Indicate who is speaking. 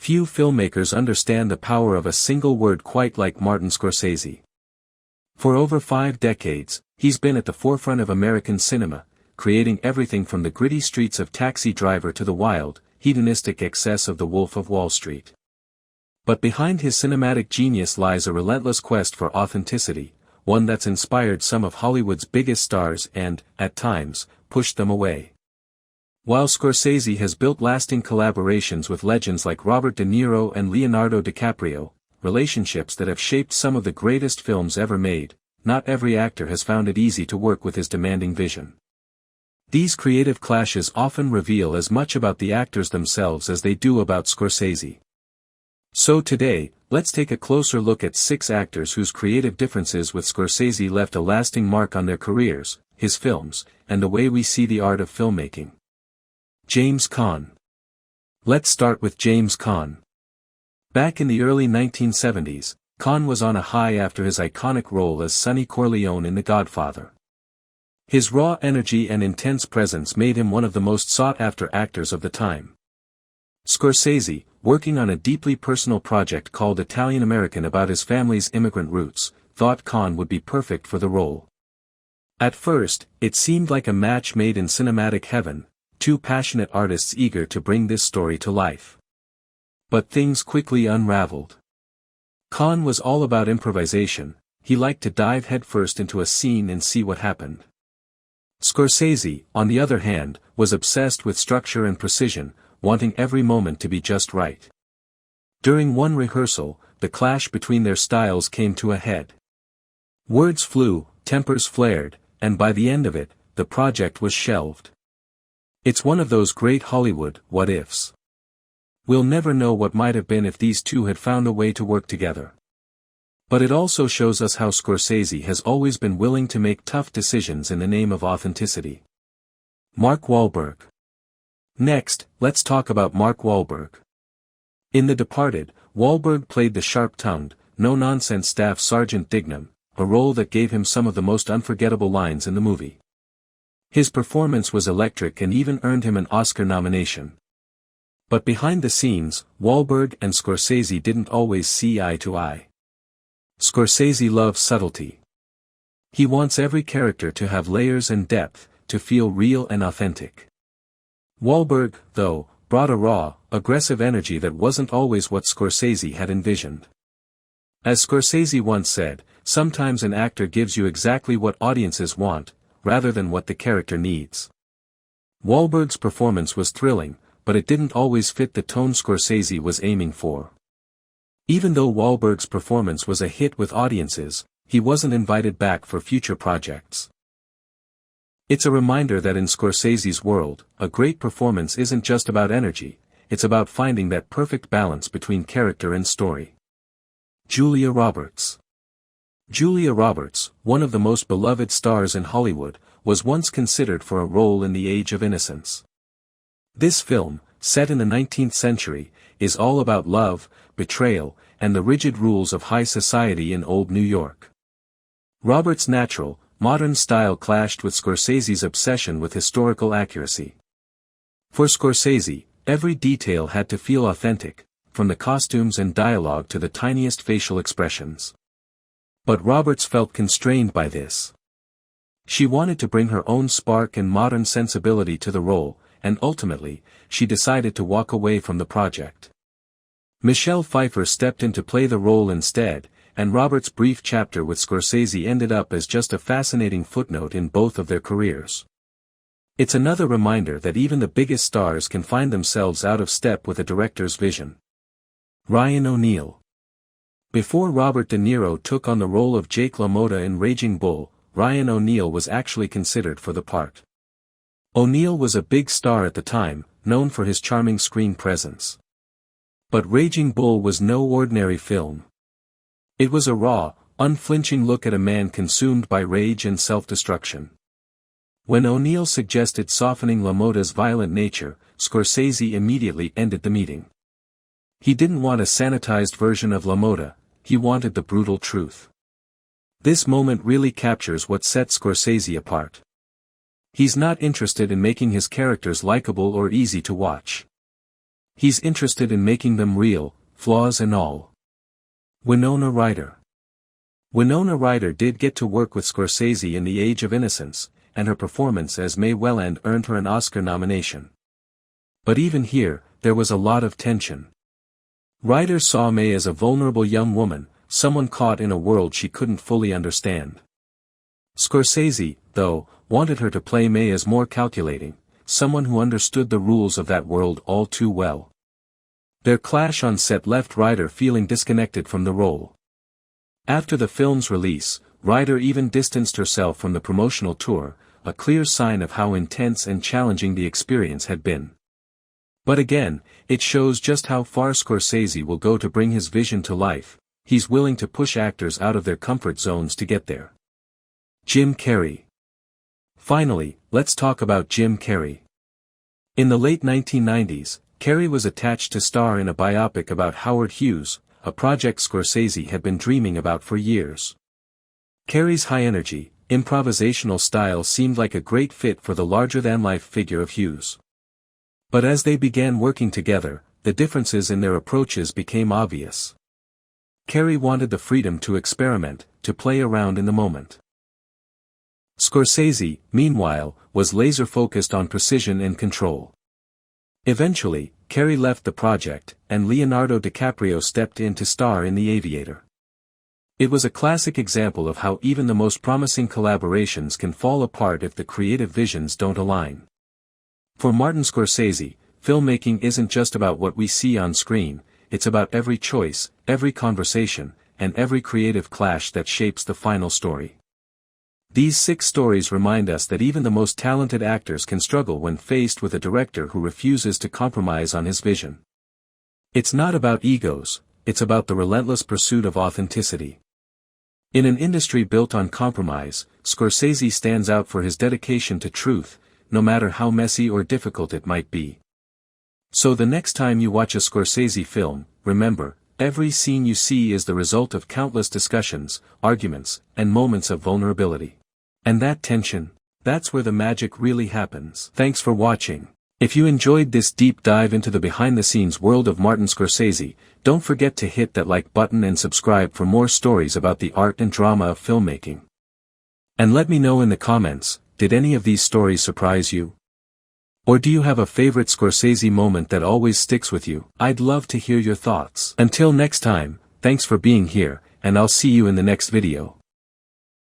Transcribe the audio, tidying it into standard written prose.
Speaker 1: Few filmmakers understand the power of a single word quite like Martin Scorsese. For over 5 decades, he's been at the forefront of American cinema, creating everything from the gritty streets of Taxi Driver to the wild, hedonistic excess of The Wolf of Wall Street. But behind his cinematic genius lies a relentless quest for authenticity, one that's inspired some of Hollywood's biggest stars and, at times, pushed them away. While Scorsese has built lasting collaborations with legends like Robert De Niro and Leonardo DiCaprio, relationships that have shaped some of the greatest films ever made, not every actor has found it easy to work with his demanding vision. These creative clashes often reveal as much about the actors themselves as they do about Scorsese. So today, let's take a closer look at 6 actors whose creative differences with Scorsese left a lasting mark on their careers, his films, and the way we see the art of filmmaking. James Caan. Let's start with James Caan. Back in the early 1970s, Caan was on a high after his iconic role as Sonny Corleone in The Godfather. His raw energy and intense presence made him one of the most sought-after actors of the time. Scorsese, working on a deeply personal project called Italian American about his family's immigrant roots, thought Caan would be perfect for the role. At first, it seemed like a match made in cinematic heaven, 2 passionate artists eager to bring this story to life. But things quickly unraveled. Caan was all about improvisation, he liked to dive headfirst into a scene and see what happened. Scorsese, on the other hand, was obsessed with structure and precision, wanting every moment to be just right. During one rehearsal, the clash between their styles came to a head. Words flew, tempers flared, and by the end of it, the project was shelved. It's one of those great Hollywood what-ifs. We'll never know what might have been if these two had found a way to work together. But it also shows us how Scorsese has always been willing to make tough decisions in the name of authenticity. Mark Wahlberg. Next, let's talk about Mark Wahlberg. In The Departed, Wahlberg played the sharp-tongued, no-nonsense Staff Sergeant Dignam, a role that gave him some of the most unforgettable lines in the movie. His performance was electric and even earned him an Oscar nomination. But behind the scenes, Wahlberg and Scorsese didn't always see eye to eye. Scorsese loves subtlety. He wants every character to have layers and depth, to feel real and authentic. Wahlberg, though, brought a raw, aggressive energy that wasn't always what Scorsese had envisioned. As Scorsese once said, sometimes an actor gives you exactly what audiences want, rather than what the character needs. Wahlberg's performance was thrilling, but it didn't always fit the tone Scorsese was aiming for. Even though Wahlberg's performance was a hit with audiences, he wasn't invited back for future projects. It's a reminder that in Scorsese's world, a great performance isn't just about energy, it's about finding that perfect balance between character and story. Julia Roberts. Julia Roberts, one of the most beloved stars in Hollywood, was once considered for a role in The Age of Innocence. This film, set in the 19th century, is all about love, betrayal, and the rigid rules of high society in old New York. Roberts' natural, modern style clashed with Scorsese's obsession with historical accuracy. For Scorsese, every detail had to feel authentic, from the costumes and dialogue to the tiniest facial expressions. But Roberts felt constrained by this. She wanted to bring her own spark and modern sensibility to the role, and ultimately, she decided to walk away from the project. Michelle Pfeiffer stepped in to play the role instead, and Roberts' brief chapter with Scorsese ended up as just a fascinating footnote in both of their careers. It's another reminder that even the biggest stars can find themselves out of step with a director's vision. Ryan O'Neal. Before Robert De Niro took on the role of Jake LaMotta in Raging Bull, Ryan O'Neal was actually considered for the part. O'Neal was a big star at the time, known for his charming screen presence. But Raging Bull was no ordinary film. It was a raw, unflinching look at a man consumed by rage and self-destruction. When O'Neal suggested softening LaMotta's violent nature, Scorsese immediately ended the meeting. He didn't want a sanitized version of LaMotta, he wanted the brutal truth. This moment really captures what sets Scorsese apart. He's not interested in making his characters likable or easy to watch. He's interested in making them real, flaws and all. Winona Ryder. Winona Ryder did get to work with Scorsese in The Age of Innocence, and her performance as May Welland earned her an Oscar nomination. But even here, there was a lot of tension. Ryder saw May as a vulnerable young woman, someone caught in a world she couldn't fully understand. Scorsese, though, wanted her to play May as more calculating, someone who understood the rules of that world all too well. Their clash on set left Ryder feeling disconnected from the role. After the film's release, Ryder even distanced herself from the promotional tour, a clear sign of how intense and challenging the experience had been. But again, it shows just how far Scorsese will go to bring his vision to life. He's willing to push actors out of their comfort zones to get there. Jim Carrey. Finally, let's talk about Jim Carrey. In the late 1990s, Carrey was attached to star in a biopic about Howard Hughes, a project Scorsese had been dreaming about for years. Carrey's high-energy, improvisational style seemed like a great fit for the larger-than-life figure of Hughes. But as they began working together, the differences in their approaches became obvious. Carrey wanted the freedom to experiment, to play around in the moment. Scorsese, meanwhile, was laser-focused on precision and control. Eventually, Carrey left the project, and Leonardo DiCaprio stepped in to star in The Aviator. It was a classic example of how even the most promising collaborations can fall apart if the creative visions don't align. For Martin Scorsese, filmmaking isn't just about what we see on screen, it's about every choice, every conversation, and every creative clash that shapes the final story. These 6 stories remind us that even the most talented actors can struggle when faced with a director who refuses to compromise on his vision. It's not about egos, it's about the relentless pursuit of authenticity. In an industry built on compromise, Scorsese stands out for his dedication to truth, no matter how messy or difficult it might be. So the next time you watch a Scorsese film, remember, every scene you see is the result of countless discussions, arguments, and moments of vulnerability. And that tension, that's where the magic really happens. Thanks for watching. If you enjoyed this deep dive into the behind-the-scenes world of Martin Scorsese, don't forget to hit that like button and subscribe for more stories about the art and drama of filmmaking. And let me know in the comments, did any of these stories surprise you? Or do you have a favorite Scorsese moment that always sticks with you? I'd love to hear your thoughts. Until next time, thanks for being here, and I'll see you in the next video.